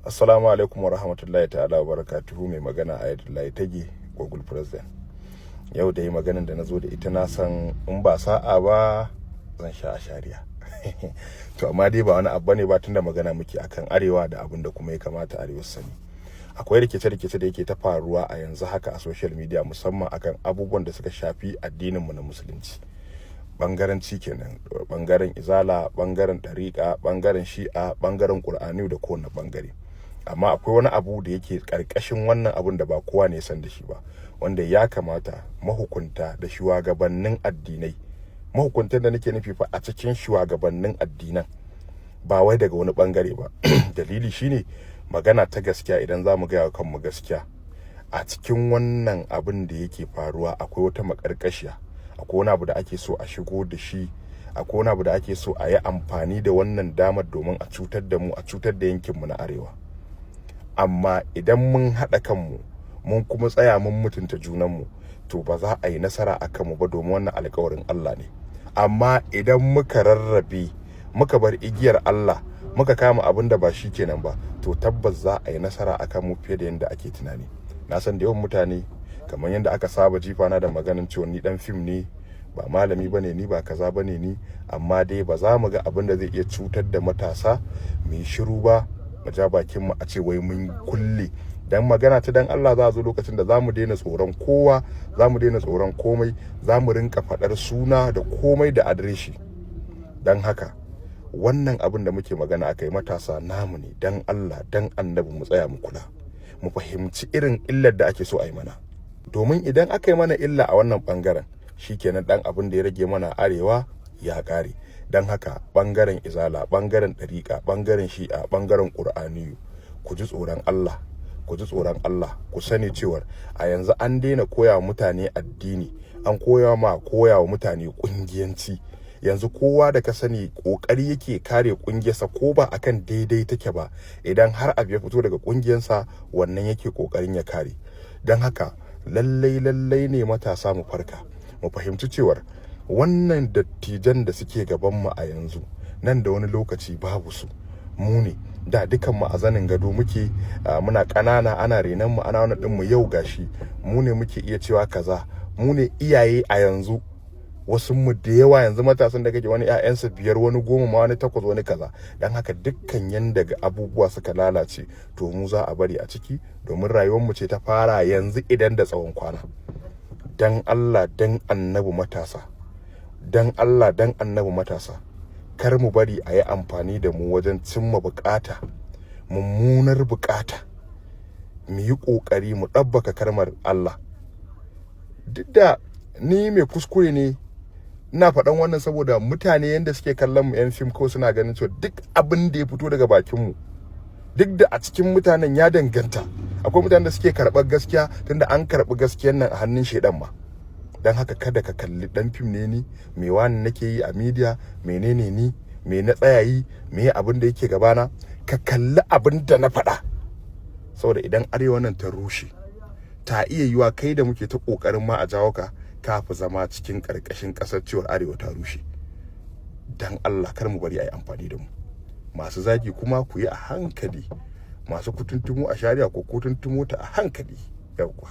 Assalamu alaikum wa rahmatullahi ta'ala wa barakatuhu. Mai magana Ayadullahi Tage, Google President. Yau da yi maganin da na zo da ita na san in ba sa'a ba zan sha a shari'a. To amma dai ba wani abu ne ba, tunda magana muke akan arewa da abin da kuma ya kamata arewa sani. Akwai rikice-rikice da yake ta faruwa a yanzu haka a social media, musamman akan abubuwan da suka shafi addininmu na musulunci. Bangaranci kenan, bangaren izala, bangaren dariƙa, bangaren shi'a, bangaren qur'ani da kowane bangare. Amma akwai wani abu da yake karkashin wannan abun da ba kowa ne san da shi ba, wanda ya kamata mahukunta da shugabannin addinai, mahukuntan da nake nufi fa a cikin shugabannin addinan, ba wai daga wani bangare ba. Dalili shine magana ta gaskiya, idan za mu gaya kanmu gaskiya, a cikin wannan abin da yake faruwa akwai wata makarkashiya, akwai wani abu da ake so a shigo da shi, akwai wani abu da ake so a yi amfani da wannan damar domin a cutar da mu, a cutar da yankinmu na arewa. Amma idan mun haɗa kanmu mun kuma tsaya mun mutunta junanmu, to ba za a yi nasara a kanmu ba, domin wannan alƙawarin Allah ne. Amma idan muka rarrabe, muka bar igiyar Allah, muka kama abin da ba shi kenan ba, to tabbas za a yi nasara a kanmu fiye da yadda ake tunani. Na san da yawan mutane, kamar yadda aka saba jifana da maganin cewa ni dan fim ne, ba malami bane ni, ba kaza bane ni, amma dai ba za mu ga abin da zai iya cutar da matasa mai shiru ba, mu ja bakin mu a ce wai mun kulle. Dan magana ta dan Allah, za a zo lokacin da za mu daina tsoron kowa, za mu daina tsoron komai, za mu rinka faɗar suna da komai da adireshi. Dan haka wannan abin da muke magana akai, matasa namu ne, dan Allah dan annabi mu tsaya mu kula, mu fahimci irin illar da ake so a yi mana. Domin idan aka yi mana illa a wannan bangaren, shikenan dan abin da ya rage mana arewa ya kare. Dan haka bangaren izala, bangaren dariƙa, bangaren shi'a, bangaren qur'ani, ku ji tsoron Allah, ku ji tsoron Allah. Ku sani cewa a yanzu an daina koya wa mutane addini, an koya wa mutane kungiyanci. Yanzu kowa da ka sani kokari yake kare kungiyarsa, ko ba akan daidai take ba, idan har abu ya fito daga kungiyarsa, wannan yake kokarin ya kare. Dan haka lallai ne matasa mu farka, mu fahimci cewar wannan dattijan da suke gaban mu a yanzu, nan da wani lokaci babu su. Mu ne da dukan mu a zanin gado muke, muna ƙanana ana renan mu, ana wani din mu, yau gashi mu ne muke iya cewa kaza, mu ne iyaye a yanzu. Wasu mu da yawa yanzu matasan da kake, wani ƴaƴansa 5, wani 10 ma, wani 8, wani kaza. Dan haka dukkan yanda ga abubuwa suka lalace, to mu za a bari a ciki, domin rayuwar mu ce ta fara yanzu idan da tsawon kwana. Dan Allah dan annabi matasa, dan Allah dan annabi matasa, kar mu bari a yi amfani da mu wajen cimma bukata, mummunar bukata. Mu yi kokari mu ɗabbaka kalmar Allah. Duk da ni mai kuskure ne, ina faɗan wannan saboda mutane yanda suke kallon mu yan fim, ko suna ganin cewa duk abin da ya fito daga bakin mu, duk da a cikin mutanen ya danganta. Akwai mutanen da suke karɓar gaskiya, tunda an karɓi gaskiyar nan a hannun shedan ma. Dan haka kada ka kalli dan fim ne ni, me wani nake yi a media, menene ni, me na tsaya yi, me abin da yake gabana. Ka kalli abin da na faɗa, saboda idan arewa nan ta rushe, ta iya yiwa kai da muke ta kokarin ma a jawo ka, fi zama cikin karkashin kasar cewar arewa ta rushe. Dan Allah kar mu bari a yi amfani da mu. Masu zagi kuma ku yi a hankali, masu kutuntumo a shari'a ko kutuntumo ta a hankali. Yawwa.